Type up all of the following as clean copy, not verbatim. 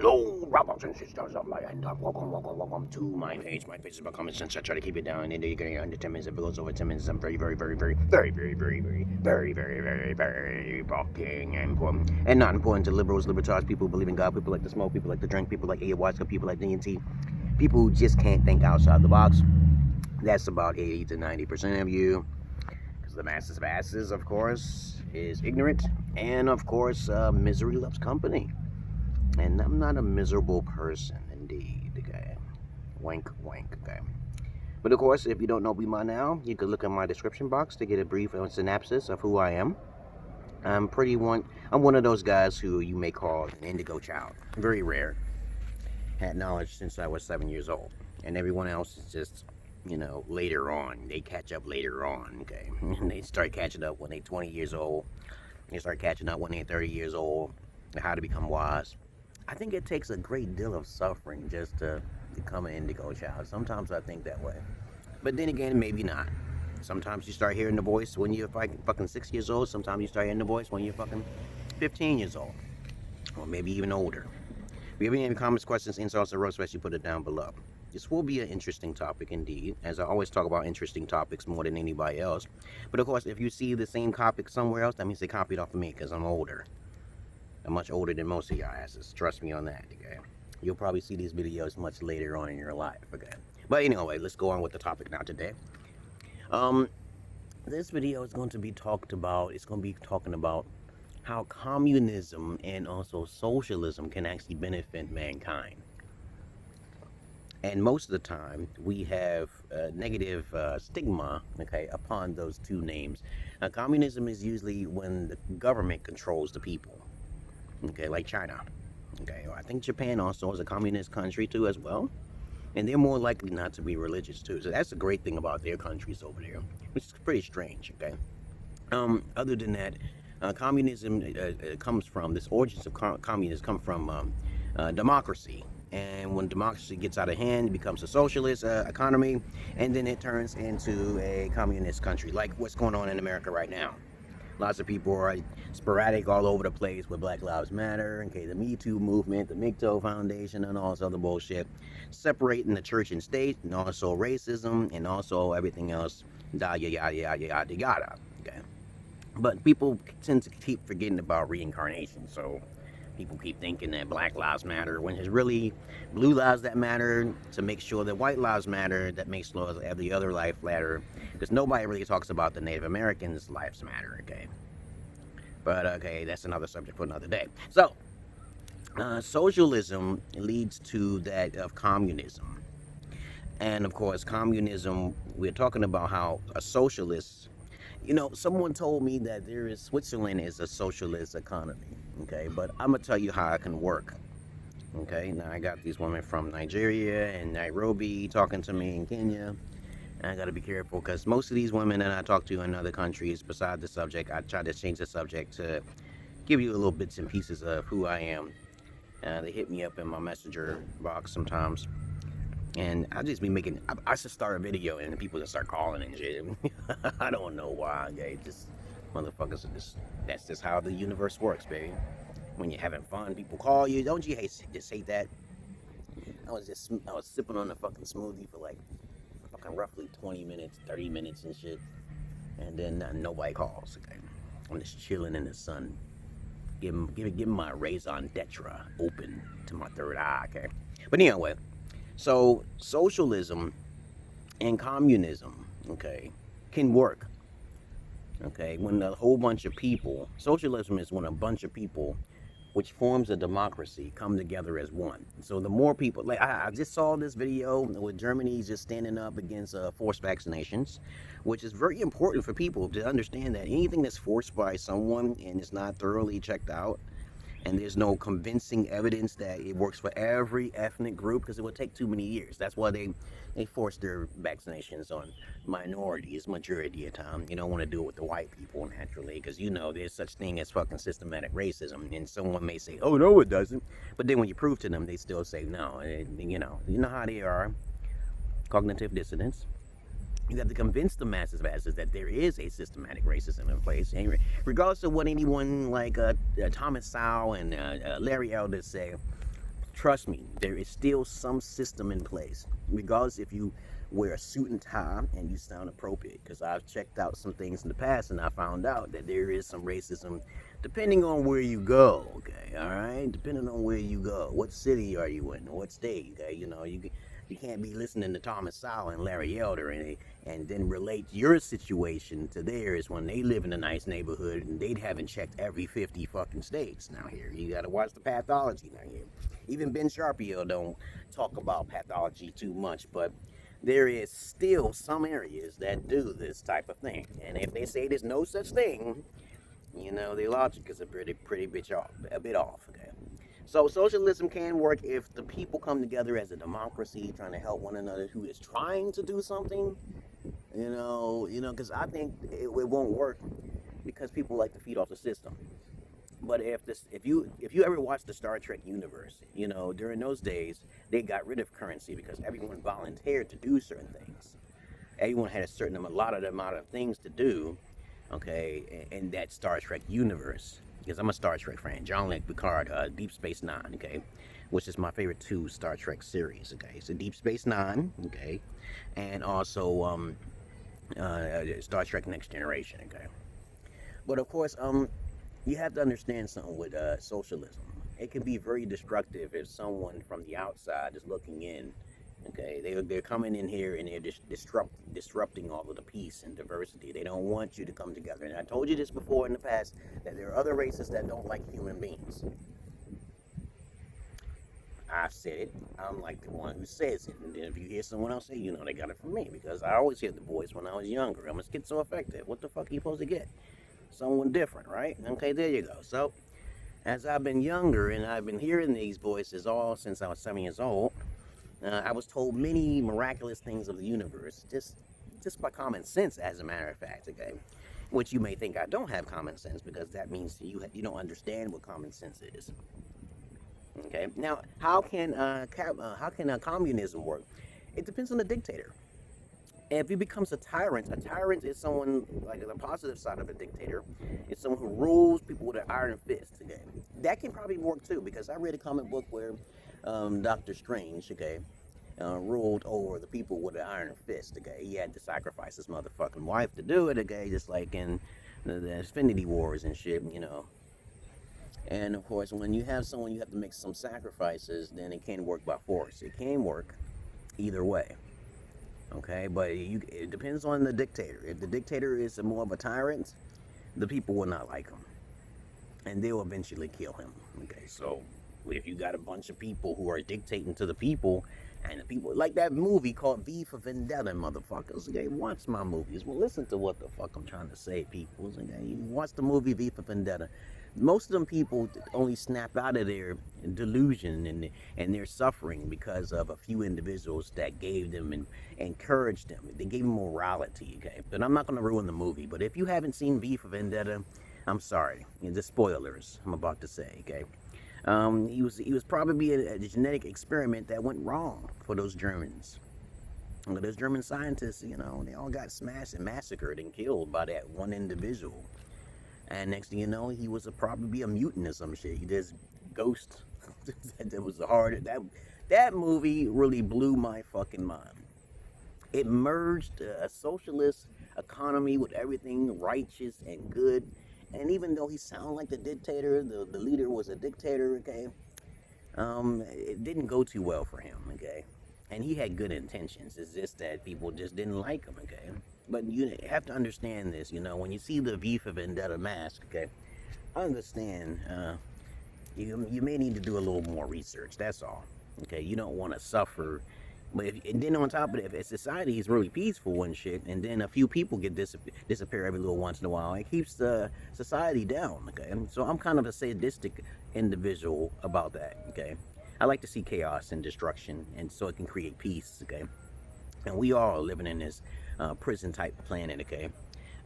Hello, brothers and sisters of my end. Welcome to my page. My page is about common sense. I try to keep it down, and you're getting under 10 minutes. If it goes over 10 minutes, I'm very fucking important. And not important to liberals, libertarians, people who believe in God, people like to smoke, people like to drink, people like ayahuasca, people like DNT, people who just can't think outside the box. That's about 80 to 90% of you. Because the masses, of course, is ignorant. And, of course, misery loves company. And I'm not a miserable person, indeed, okay? Wink, wink, okay? But of course, if you don't know me by now, you could look in my description box to get a brief synopsis of who I am. I'm one of those guys who you may call an indigo child. Very rare. Had knowledge since I was 7 years old. And everyone else is just, later on. They catch up later on, okay? And they start catching up when they're 20 years old. They start catching up when they're 30 years old. How to become wise. I think it takes a great deal of suffering just to become an indigo child. Sometimes I think that way. But then again, maybe not. Sometimes you start hearing the voice when you're fucking 6 years old. Sometimes you start hearing the voice when you're fucking 15 years old. Or maybe even older. If you have any comments, questions, insults, or roast, you put it down below. This will be an interesting topic indeed, as I always talk about interesting topics more than anybody else. But of course, if you see the same topic somewhere else, that means they copied off of me because I'm older. I'm much older than most of y'all asses. Trust me on that, okay? You'll probably see these videos much later on in your life, okay? But anyway, let's go on with the topic now today. This video is going to be talking about how communism and also socialism can actually benefit mankind. And most of the time, we have a negative stigma, okay, upon those two names. Communism is usually when the government controls the people. Okay, like China. Okay, I think Japan also is a communist country too as well. And they're more likely not to be religious too. So that's the great thing about their countries over there, which is pretty strange, okay? Other than that, communism comes from, this origins of communism come from democracy. And when democracy gets out of hand, it becomes a socialist economy, and then it turns into a communist country, like what's going on in America right now. Lots of people are sporadic all over the place with Black Lives Matter, okay, the Me Too movement, the MGTOW Foundation, and all this other bullshit. Separating the church and state, and also racism, and also everything else, yada, yada, yada, yada, yada, okay? But people tend to keep forgetting about reincarnation, so people keep thinking that Black Lives Matter, when it's really blue lives that matter, to make sure that white lives matter, that makes every other life matter, because nobody really talks about the Native Americans' lives matter, okay? But, okay, that's another subject for another day. So, socialism leads to that of communism. And, of course, communism, we're talking about how a socialist, someone told me that Switzerland is a socialist economy, okay? But I'm going to tell you how it can work, okay? Now, I got these women from Nigeria and Nairobi talking to me in Kenya. And I got to be careful because most of these women that I talk to in other countries, beside the subject, I try to change the subject to give you a little bits and pieces of who I am. They hit me up in my messenger box sometimes. And I just be I should start a video and people just start calling and shit. I don't know why, okay? Just motherfuckers are that's just how the universe works, baby. When you're having fun, people call you. Don't you just hate that? I was sipping on a fucking smoothie for like fucking roughly 20 minutes, 30 minutes and shit. And then nobody calls, okay? I'm just chilling in the sun. Give my raison d'etre open to my third eye, okay? But anyway, so socialism and communism, okay, can work, okay? When a whole bunch of people, socialism is when a bunch of people, which forms a democracy, come together as one. So the more people, like I just saw this video with Germany just standing up against forced vaccinations, which is very important for people to understand that anything that's forced by someone and is not thoroughly checked out, and there's no convincing evidence that it works for every ethnic group, because it would take too many years. That's why they force their vaccinations on minorities majority of the time. You don't want to do it with the white people naturally, because there's such thing as fucking systematic racism, and someone may say, oh no it doesn't, but then when you prove to them, they still say no. And, you know how they are. Cognitive dissonance. You have to convince the masses that there is a systematic racism in place. And regardless of what anyone like Thomas Sowell and Larry Elder say, trust me, there is still some system in place, regardless if you wear a suit and tie and you sound appropriate. Because I've checked out some things in the past and I found out that there is some racism depending on where you go. Okay, all right, depending on where you go, what city are you in, what state. Okay, you can't be listening to Thomas Sowell and Larry Elder and then relate your situation to theirs when they live in a nice neighborhood and they haven't checked every 50 fucking states. Now here, you gotta watch the pathology now here. Even Ben Sharpio don't talk about pathology too much, but there is still some areas that do this type of thing. And if they say there's no such thing, their logic is a pretty bit off, okay? So socialism can work if the people come together as a democracy, trying to help one another who is trying to do something. Because I think it won't work because people like to feed off the system. But if you ever watch the Star Trek universe, during those days they got rid of currency because everyone volunteered to do certain things. Everyone had a lot of things to do, okay, in that Star Trek universe. Because I'm a Star Trek fan, Jean-Luc Picard, Deep Space Nine, okay, which is my favorite 2 Star Trek series, okay. So Deep Space Nine, okay, and also Star Trek Next Generation, okay. But of course, you have to understand something with socialism. It can be very destructive if someone from the outside is looking in. Okay, they're coming in here and they're disrupting all of the peace and diversity. They don't want you to come together. And I told you this before in the past, that there are other races that don't like human beings. I said it. I'm like the one who says it. And then if you hear someone else say, they got it from me. Because I always hear the voice when I was younger. I'm a schizoaffective. What the fuck are you supposed to get? Someone different, right? Okay, there you go. So, as I've been younger and I've been hearing these voices all since I was 7 years old, I was told many miraculous things of the universe, just by common sense, as a matter of fact, okay? Which you may think I don't have common sense, because that means you don't understand what common sense is. Okay, now how can communism work? It depends on the dictator. And if he becomes a tyrant is someone, like the positive side of a dictator, is someone who rules people with an iron fist. Okay, that can probably work too, because I read a comic book where Doctor Strange, okay, ruled over the people with an iron fist. Okay, he had to sacrifice his motherfucking wife to do it. Okay, just like in the Infinity Wars and shit, And of course, when you have someone, you have to make some sacrifices. Then it can't work by force. It can work either way. Okay, but it depends on the dictator. If the dictator is more of a tyrant, the people will not like him, and they will eventually kill him. Okay, so if you got a bunch of people who are dictating to the people, and the people, like that movie called V for Vendetta, motherfuckers, okay, watch my movies. Well, listen to what the fuck I'm trying to say, people. Okay, you watch the movie V for Vendetta. Most of them people only snap out of their delusion and their suffering because of a few individuals that gave them and encouraged them. They gave them morality, okay? But I'm not going to ruin the movie. But if you haven't seen V for Vendetta, I'm sorry. The spoilers I'm about to say, okay? He was probably a genetic experiment that went wrong for those Germans. Those German scientists, they all got smashed and massacred and killed by that one individual. And next thing you know, he was probably a mutant or some shit. He just ghost. That was hard. That movie really blew my fucking mind. It merged a socialist economy with everything righteous and good. And even though he sounded like the dictator, the leader was a dictator, okay, it didn't go too well for him, okay. And he had good intentions. It's just that people just didn't like him, okay. But you have to understand this, when you see the V for Vendetta mask, okay, understand, you may need to do a little more research, that's all, okay. You don't want to suffer. But and then on top of it, if society is really peaceful and shit, and then a few people get disappear every little once in a while, it keeps the society down, okay. So I'm kind of a sadistic individual about that, okay. I like to see chaos and destruction, and so it can create peace, okay. And we all are living in this prison type planet, okay.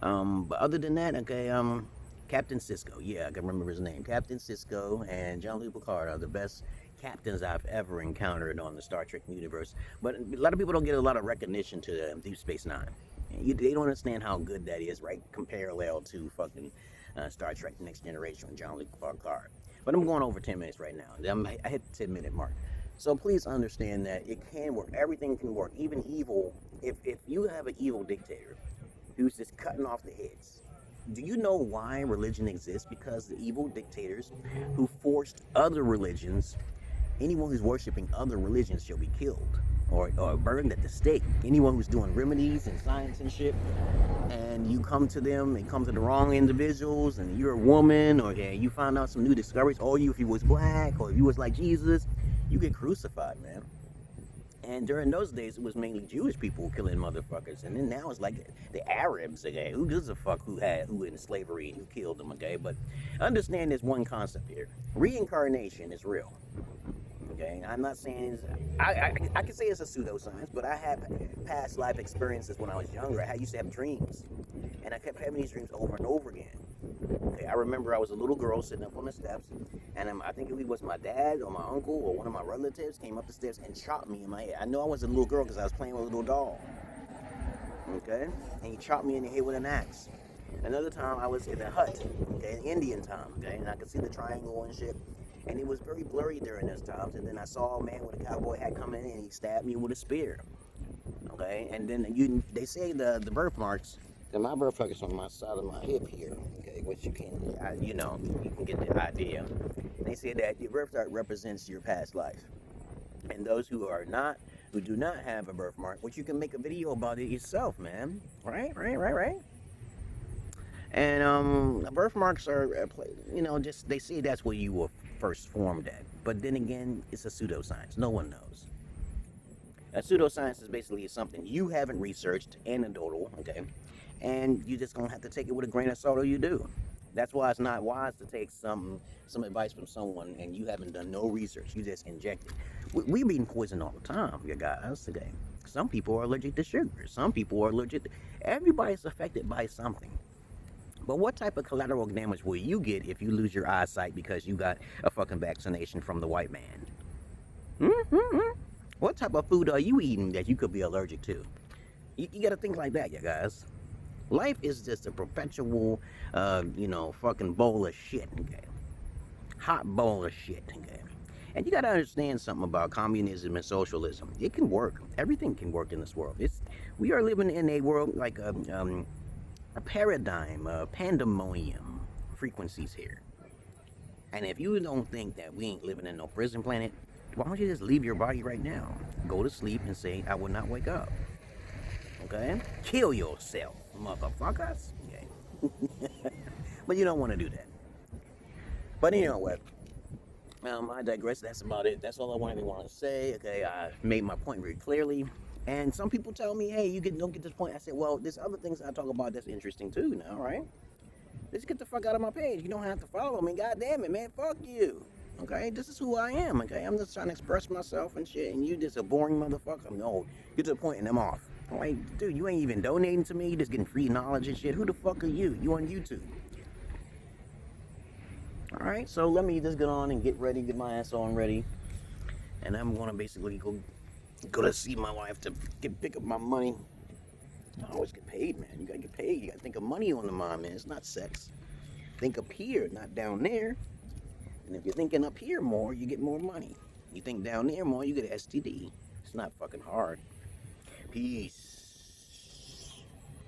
But other than that, okay, Captain Sisko, yeah, I can remember his name. Captain Sisko and Jean-Luc Picard are the best captains I've ever encountered on the Star Trek universe. But a lot of people don't get a lot of recognition to Deep Space Nine. They don't understand how good that is, right? Parallel to fucking Star Trek Next Generation with Jean-Luc Picard. But I'm going over 10 minutes right now. I hit the 10-minute mark. So please understand that it can work. Everything can work, even evil. If you have an evil dictator who's just cutting off the heads, do you know why religion exists? Because the evil dictators who forced other religions, anyone who's worshiping other religions shall be killed or burned at the stake. Anyone who's doing remedies and science and shit, and you come to them and come to the wrong individuals, and you're a woman, or you find out some new discoveries, or if you was black, or if you was like Jesus, you get crucified, man. And during those days, it was mainly Jewish people killing motherfuckers, and then now it's like the Arabs. Okay, who gives a fuck who in slavery and who killed them? Okay, but understand this one concept here: reincarnation is real. Okay, I'm not saying I can say it's a pseudoscience, but I had past life experiences when I was younger. I used to have dreams, and I kept having these dreams over and over again. Okay, I remember I was a little girl sitting up on the steps, and I think it was my dad or my uncle or one of my relatives came up the steps and chopped me in my head. I know I was a little girl because I was playing with a little doll. Okay, and he chopped me in the head with an axe. Another time I was in a hut, okay, in Indian time, okay, and I could see the triangle and shit. And it was very blurry during those times. And then I saw a man with a cowboy hat come in and he stabbed me with a spear. Okay, and then they say the birthmarks. And my birthmark is on my side of my hip here. Okay, which you can get the idea. They say that your birthmark represents your past life. And those who do not have a birthmark, which you can make a video about it yourself, man. Right. And birthmarks are, just they say that's where you were first formed at. But then again, it's a pseudoscience. No one knows. A pseudoscience is basically something you haven't researched, anecdotal, okay? And you just gonna have to take it with a grain of salt, or you do. That's why it's not wise to take some advice from someone and you haven't done no research. You just inject it. We're being poisoned all the time, you guys, today. Some people are allergic to sugar. Some people are allergic to... Everybody's affected by something. But what type of collateral damage will you get if you lose your eyesight because you got a fucking vaccination from the white man? What type of food are you eating that you could be allergic to? You gotta think like that, you guys. Life is just a perpetual, fucking bowl of shit, okay? Hot bowl of shit, okay? And you gotta understand something about communism and socialism. It can work. Everything can work in this world. We are living in a world like a paradigm, pandemonium frequencies here. And if you don't think that we ain't living in no prison planet, why don't you just leave your body right now? Go to sleep and say, I will not wake up. Okay? Kill yourself, motherfuckers. Okay. But you don't want to do that. But you know what? I digress. That's about it. That's all I want to say. Okay, I made my point very clearly. And some people tell me, hey, don't get this point. I said, well, there's other things I talk about that's interesting too now, right? Just get the fuck out of my page. You don't have to follow me. God damn it, man. Fuck you. Okay? This is who I am, okay? I'm just trying to express myself and shit, and you just a boring motherfucker. No, get to the point and I'm off. I'm like, dude, you ain't even donating to me. You just getting free knowledge and shit. Who the fuck are you? You on YouTube. Alright, so let me just get on and get ready, get my ass on ready. And I'm gonna basically go to see my wife to pick up my money. I always get paid, man. You gotta get paid. You gotta think of money on the mind, man. It's not sex. Think up here, not down there. And if you're thinking up here more, you get more money. You think down there more, you get an STD. It's not fucking hard. Peace.